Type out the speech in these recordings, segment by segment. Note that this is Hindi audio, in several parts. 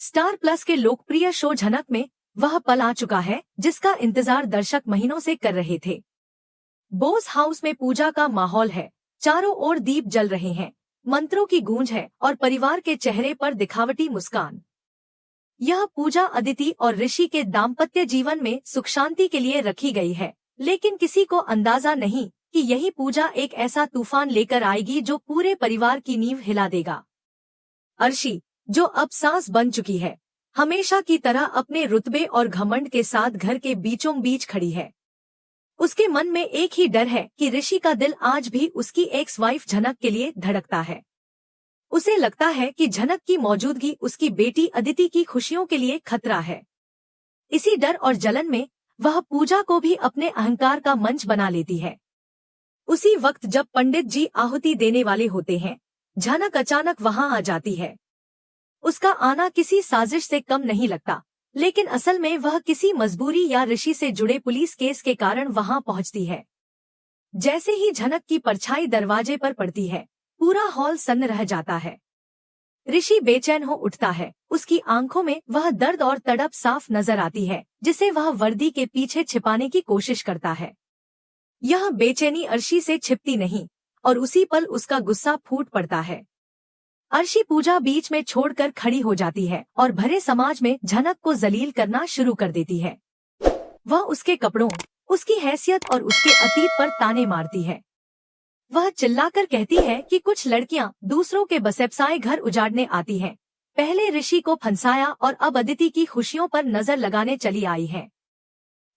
स्टार प्लस के लोकप्रिय शो झनक में वह पल आ चुका है जिसका इंतजार दर्शक महीनों से कर रहे थे। बोस हाउस में पूजा का माहौल है, चारों ओर दीप जल रहे हैं, मंत्रों की गूंज है और परिवार के चेहरे पर दिखावटी मुस्कान। यह पूजा अदिति और ऋषि के दाम्पत्य जीवन में सुख शांति के लिए रखी गई है, लेकिन किसी को अंदाजा नहीं कि यही पूजा एक ऐसा तूफान लेकर आएगी जो पूरे परिवार की नींव हिला देगा। अर्शी, जो अब सास बन चुकी है, हमेशा की तरह अपने रुतबे और घमंड के साथ घर के बीचों बीच खड़ी है। उसके मन में एक ही डर है कि ऋषि का दिल आज भी उसकी एक्स वाइफ झनक के लिए धड़कता है। उसे लगता है कि झनक की मौजूदगी उसकी बेटी अदिति की खुशियों के लिए खतरा है। इसी डर और जलन में वह पूजा को भी अपने अहंकार का मंच बना लेती है। उसी वक्त जब पंडित जी आहुति देने वाले होते हैं, झनक अचानक वहां आ जाती है। उसका आना किसी साजिश से कम नहीं लगता, लेकिन असल में वह किसी मजबूरी या ऋषि से जुड़े पुलिस केस के कारण वहां पहुंचती है। जैसे ही झनक की परछाई दरवाजे पर पड़ती है, पूरा हॉल सन्न रह जाता है। ऋषि बेचैन हो उठता है, उसकी आंखों में वह दर्द और तड़प साफ नजर आती है जिसे वह वर्दी के पीछे छिपाने की कोशिश करता है। यह बेचैनी अर्शी से छिपती नहीं और उसी पल उसका गुस्सा फूट पड़ता है। अर्शी पूजा बीच में छोड़कर खड़ी हो जाती है और भरे समाज में झनक को जलील करना शुरू कर देती है। वह उसके कपड़ों, उसकी हैसियत और उसके अतीत पर ताने मारती है। वह चिल्लाकर कहती है कि कुछ लड़कियां दूसरों के बसेबसाए घर उजाड़ने आती हैं। पहले ऋषि को फंसाया और अब अदिति की खुशियों पर नजर लगाने चली आई है।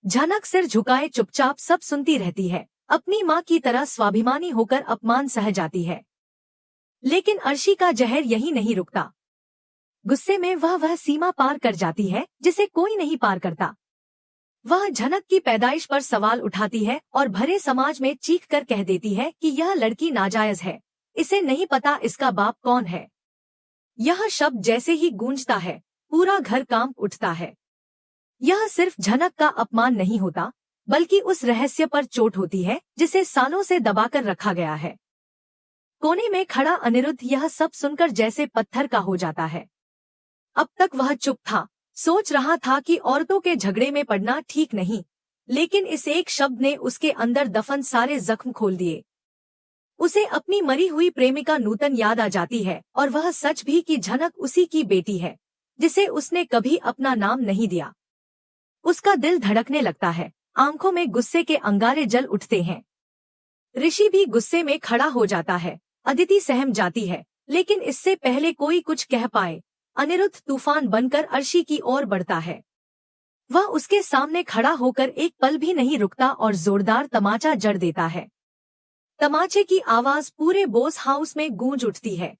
झनक सिर झुकाए चुपचाप सब सुनती रहती है, अपनी माँ की तरह स्वाभिमानी होकर अपमान सह जाती है। लेकिन अर्शी का जहर यही नहीं रुकता। गुस्से में वह सीमा पार कर जाती है जिसे कोई नहीं पार करता। वह झनक की पैदाइश पर सवाल उठाती है और भरे समाज में चीख कर कह देती है कि यह लड़की नाजायज है, इसे नहीं पता इसका बाप कौन है। यह शब्द जैसे ही गूंजता है, पूरा घर कांप उठता है। यह सिर्फ झनक का अपमान नहीं होता, बल्कि उस रहस्य पर चोट होती है जिसे सालों से दबाकर रखा गया है। कोने में खड़ा अनिरुद्ध यह सब सुनकर जैसे पत्थर का हो जाता है। अब तक वह चुप था, सोच रहा था कि औरतों के झगड़े में पड़ना ठीक नहीं, लेकिन इस एक शब्द ने उसके अंदर दफन सारे जख्म खोल दिए। उसे अपनी मरी हुई प्रेमिका नूतन याद आ जाती है और वह सच भी कि झनक उसी की बेटी है, जिसे उसने कभी अपना नाम नहीं दिया। उसका दिल धड़कने लगता है, आंखों में गुस्से के अंगारे जल उठते हैं। ऋषि भी गुस्से में खड़ा हो जाता है। अदिति सहम जाती है, लेकिन इससे पहले कोई कुछ कह पाए, अनिरुद्ध तूफान बनकर अर्शी की ओर बढ़ता है। वह उसके सामने खड़ा होकर एक पल भी नहीं रुकता और जोरदार तमाचा जड़ देता है। तमाचे की आवाज पूरे बोस हाउस में गूंज उठती है।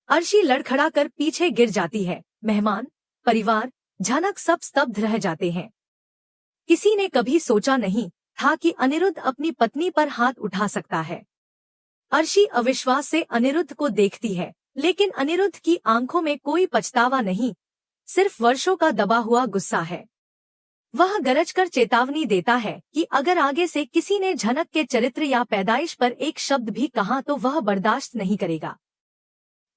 अर्शी लड़खड़ाकर पीछे गिर जाती है। मेहमान, परिवार, झनक सब स्तब्ध रह जाते हैं। किसी ने कभी सोचा नहीं था कि अनिरुद्ध अपनी पत्नी पर हाथ उठा सकता है। अर्शी अविश्वास से अनिरुद्ध को देखती है, लेकिन अनिरुद्ध की आंखों में कोई पछतावा नहीं, सिर्फ वर्षों का दबा हुआ गुस्सा है। वह गरजकर चेतावनी देता है कि अगर आगे से किसी ने झनक के चरित्र या पैदाइश पर एक शब्द भी कहा तो वह बर्दाश्त नहीं करेगा।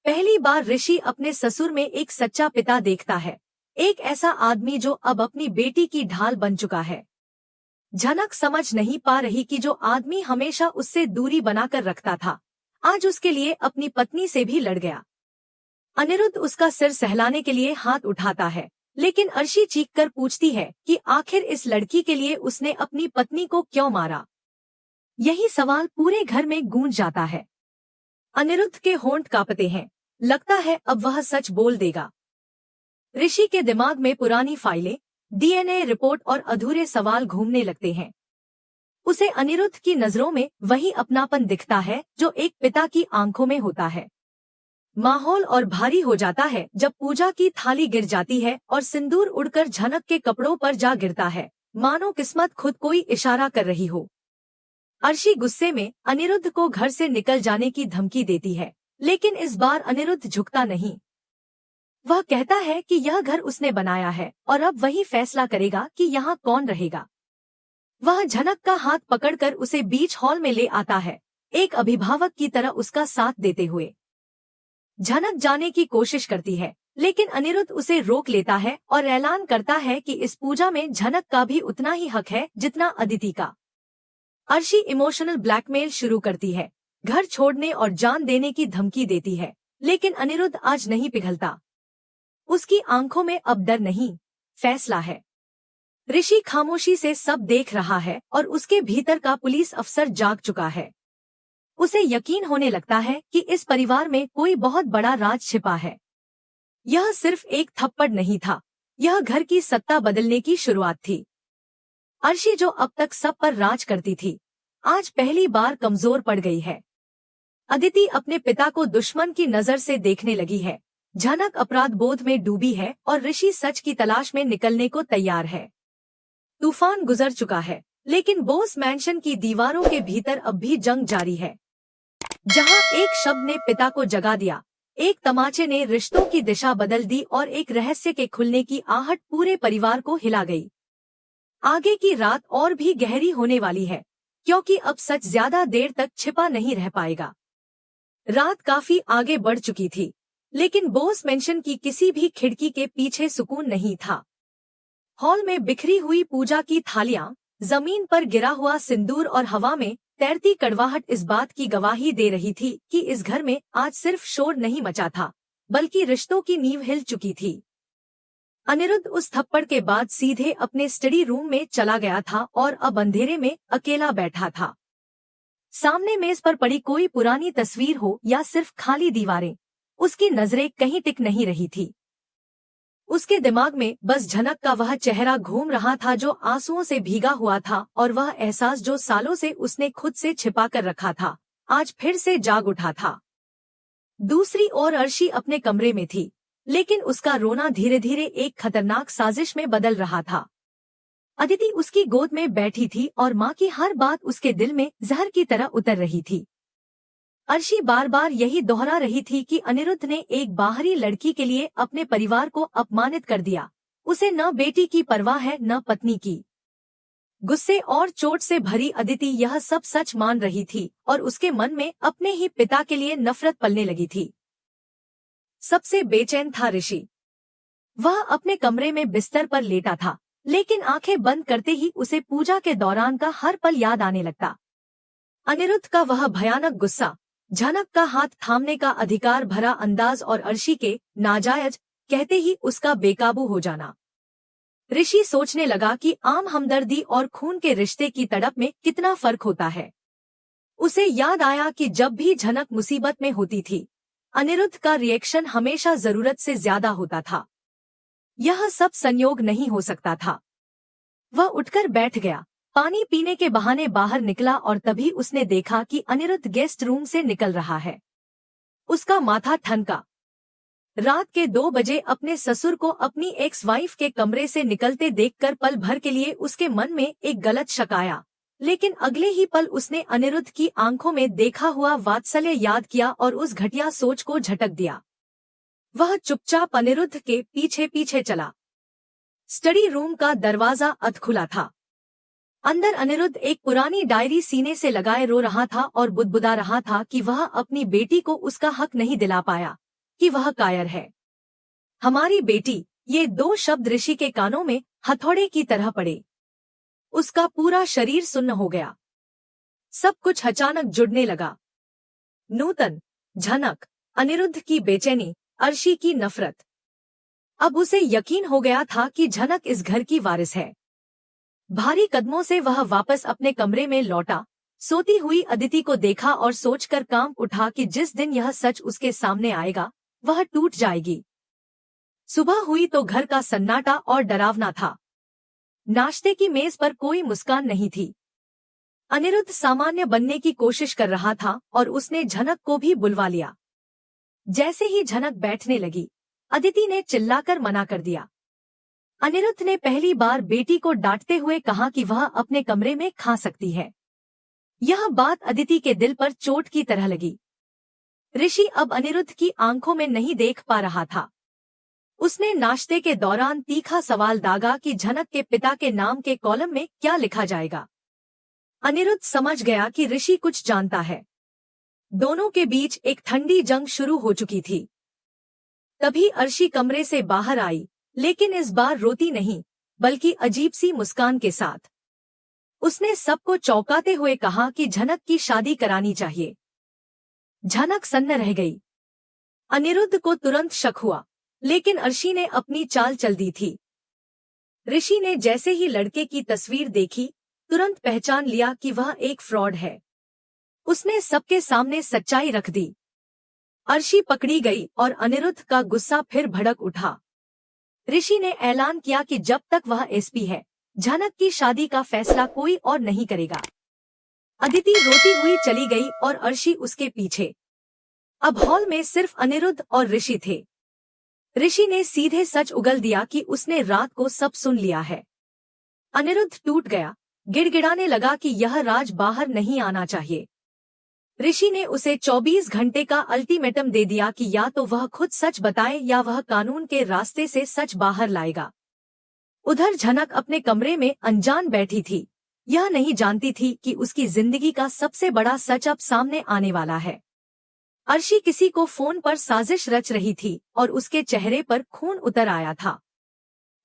पहली बार ऋषि अपने ससुर में एक सच्चा पिता देखता है, एक ऐसा आदमी जो अब अपनी बेटी की ढाल बन चुका है। झनक समझ नहीं पा रही कि जो आदमी हमेशा उससे दूरी बनाकर रखता था, आज उसके लिए अपनी पत्नी से भी लड़ गया। अनिरुद्ध उसका सिर सहलाने के लिए हाथ उठाता है, लेकिन अर्शी चीखकर पूछती है कि आखिर इस लड़की के लिए उसने अपनी पत्नी को क्यों मारा। यही सवाल पूरे घर में गूंज जाता है। अनिरुद्ध के होंठ कांपते हैं, लगता है अब वह सच बोल देगा। ऋषि के दिमाग में पुरानी फाइलें, डीएनए रिपोर्ट और अधूरे सवाल घूमने लगते हैं। उसे अनिरुद्ध की नजरों में वही अपनापन दिखता है जो एक पिता की आंखों में होता है। माहौल और भारी हो जाता है जब पूजा की थाली गिर जाती है और सिंदूर उड़कर झनक के कपड़ों पर जा गिरता है, मानो किस्मत खुद कोई इशारा कर रही हो। अर्शी गुस्से में अनिरुद्ध को घर से निकल जाने की धमकी देती है, लेकिन इस बार अनिरुद्ध झुकता नहीं। वह कहता है कि यह घर उसने बनाया है और अब वही फैसला करेगा कि यहाँ कौन रहेगा। वह झनक का हाथ पकड़कर उसे बीच हॉल में ले आता है, एक अभिभावक की तरह उसका साथ देते हुए। झनक जाने की कोशिश करती है, लेकिन अनिरुद्ध उसे रोक लेता है और ऐलान करता है कि इस पूजा में झनक का भी उतना ही हक है जितना अदिति का। अर्शी इमोशनल ब्लैकमेल शुरू करती है, घर छोड़ने और जान देने की धमकी देती है, लेकिन अनिरुद्ध आज नहीं पिघलता। उसकी आंखों में अब डर नहीं, फैसला है। ऋषि खामोशी से सब देख रहा है और उसके भीतर का पुलिस अफसर जाग चुका है। उसे यकीन होने लगता है कि इस परिवार में कोई बहुत बड़ा राज छिपा है। यह सिर्फ एक थप्पड़ नहीं था, यह घर की सत्ता बदलने की शुरुआत थी। अर्शी जो अब तक सब पर राज करती थी, आज पहली बार कमजोर पड़ गई है। अदिति अपने पिता को दुश्मन की नजर से देखने लगी है, झनक अपराध बोध में डूबी है और ऋषि सच की तलाश में निकलने को तैयार है। तूफान गुजर चुका है, लेकिन बोस मैंशन की दीवारों के भीतर अब भी जंग जारी है। जहां एक शब्द ने पिता को जगा दिया, एक तमाचे ने रिश्तों की दिशा बदल दी और एक रहस्य के खुलने की आहट पूरे परिवार को हिला गई। आगे की रात और भी गहरी होने वाली है, क्योंकि अब सच ज्यादा देर तक छिपा नहीं रह पाएगा। रात काफी आगे बढ़ चुकी थी, लेकिन बोस मेंशन की किसी भी खिड़की के पीछे सुकून नहीं था। हॉल में बिखरी हुई पूजा की थालियां, जमीन पर गिरा हुआ सिंदूर और हवा में तैरती कड़वाहट इस बात की गवाही दे रही थी कि इस घर में आज सिर्फ शोर नहीं मचा था, बल्कि रिश्तों की नींव हिल चुकी थी। अनिरुद्ध उस थप्पड़ के बाद सीधे अपने स्टडी रूम में चला गया था और अब अंधेरे में अकेला बैठा था। सामने मेज पर पड़ी कोई पुरानी तस्वीर हो या सिर्फ खाली दीवारें, उसकी नजरें कहीं टिक नहीं रही थी। उसके दिमाग में बस झनक का वह चेहरा घूम रहा था जो आंसुओं से भीगा हुआ था, और वह एहसास जो सालों से उसने खुद से छिपा कर रखा था, आज फिर से जाग उठा था। दूसरी ओर अर्शी अपने कमरे में थी, लेकिन उसका रोना धीरे धीरे एक खतरनाक साजिश में बदल रहा था। अदिति उसकी गोद में बैठी थी और माँ की हर बात उसके दिल में जहर की तरह उतर रही थी। अर्शी बार बार यही दोहरा रही थी कि अनिरुद्ध ने एक बाहरी लड़की के लिए अपने परिवार को अपमानित कर दिया। उसे न बेटी की परवाह है न पत्नी की। गुस्से और चोट से भरी अदिति यह सब सच मान रही थी और उसके मन में अपने ही पिता के लिए नफरत पलने लगी थी। सबसे बेचैन था ऋषि। वह अपने कमरे में बिस्तर पर लेटा था, लेकिन आंखें बंद करते ही उसे पूजा के दौरान का हर पल याद आने लगता। अनिरुद्ध का वह भयानक गुस्सा, झनक का हाथ थामने का अधिकार भरा अंदाज और अर्शी के नाजायज कहते ही उसका बेकाबू हो जाना। ऋषि सोचने लगा कि आम हमदर्दी और खून के रिश्ते की तड़प में कितना फर्क होता है। उसे याद आया कि जब भी झनक मुसीबत में होती थी, अनिरुद्ध का रिएक्शन हमेशा जरूरत से ज्यादा होता था। यह सब संयोग नहीं हो सकता था। वह उठकर बैठ गया, पानी पीने के बहाने बाहर निकला और तभी उसने देखा कि अनिरुद्ध गेस्ट रूम से निकल रहा है। उसका माथा ठनका। रात के 2 बजे अपने ससुर को अपनी एक्स वाइफ के कमरे से निकलते देखकर पल भर के लिए उसके मन में एक गलत शक आया, लेकिन अगले ही पल उसने अनिरुद्ध की आंखों में देखा हुआ वात्सल्य याद किया और उस घटिया सोच को झटक दिया। वह चुपचाप अनिरुद्ध के पीछे पीछे चला। स्टडी रूम का दरवाजा अधखुला था। अंदर अनिरुद्ध एक पुरानी डायरी सीने से लगाए रो रहा था और बुदबुदा रहा था कि वह अपनी बेटी को उसका हक नहीं दिला पाया, कि वह कायर है। हमारी बेटी, ये 2 शब्द ऋषि के कानों में हथौड़े की तरह पड़े। उसका पूरा शरीर सुन्न हो गया। सब कुछ अचानक जुड़ने लगा। नूतन, झनक, अनिरुद्ध की बेचैनी, अर्शी की नफरत। अब उसे यकीन हो गया था कि झनक इस घर की वारिस है। भारी कदमों से वह वापस अपने कमरे में लौटा, सोती हुई अदिति को देखा और सोचकर कांप उठा कि जिस दिन यह सच उसके सामने आएगा, वह टूट जाएगी। सुबह हुई तो घर का सन्नाटा और डरावना था। नाश्ते की मेज पर कोई मुस्कान नहीं थी। अनिरुद्ध सामान्य बनने की कोशिश कर रहा था और उसने झनक को भी बुलवा लिया। जैसे ही झनक बैठने लगी, अदिति ने चिल्लाकर मना कर दिया। अनिरुद्ध ने पहली बार बेटी को डांटते हुए कहा कि वह अपने कमरे में खा सकती है। यह बात अदिति के दिल पर चोट की तरह लगी। ऋषि अब अनिरुद्ध की आंखों में नहीं देख पा रहा था। उसने नाश्ते के दौरान तीखा सवाल दागा कि झनक के पिता के नाम के कॉलम में क्या लिखा जाएगा। अनिरुद्ध समझ गया कि ऋषि कुछ जानता है। दोनों के बीच एक ठंडी जंग शुरू हो चुकी थी। तभी अर्शी कमरे से बाहर आई, लेकिन इस बार रोती नहीं, बल्कि अजीब सी मुस्कान के साथ। उसने सबको चौंकाते हुए कहा कि झनक की शादी करानी चाहिए। झनक सन्न रह गई। अनिरुद्ध को तुरंत शक हुआ, लेकिन अर्शी ने अपनी चाल चल दी थी। ऋषि ने जैसे ही लड़के की तस्वीर देखी, तुरंत पहचान लिया कि वह एक फ्रॉड है। उसने सबके सामने सच्चाई रख दी। अर्शी पकड़ी गई और अनिरुद्ध का गुस्सा फिर भड़क उठा। ऋषि ने ऐलान किया कि जब तक वह एसपी है, झनक की शादी का फैसला कोई और नहीं करेगा। अदिति रोती हुई चली गई और अर्शी उसके पीछे। अब हॉल में सिर्फ अनिरुद्ध और ऋषि थे। ऋषि ने सीधे सच उगल दिया कि उसने रात को सब सुन लिया है। अनिरुद्ध टूट गया, गिड़गिड़ाने लगा कि यह राज बाहर नहीं आना चाहिए। ऋषि ने उसे 24 घंटे का अल्टीमेटम दे दिया कि या तो वह खुद सच बताए या वह कानून के रास्ते से सच बाहर लाएगा। उधर झनक अपने कमरे में अनजान बैठी थी। यह नहीं जानती थी कि उसकी जिंदगी का सबसे बड़ा सच अब सामने आने वाला है। अर्शी किसी को फोन पर साजिश रच रही थी और उसके चेहरे पर खून उतर आया था।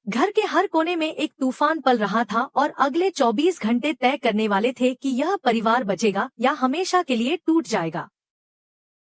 घर के हर कोने में एक तूफान पल रहा था और अगले 24 घंटे तय करने वाले थे कि यह परिवार बचेगा या हमेशा के लिए टूट जाएगा।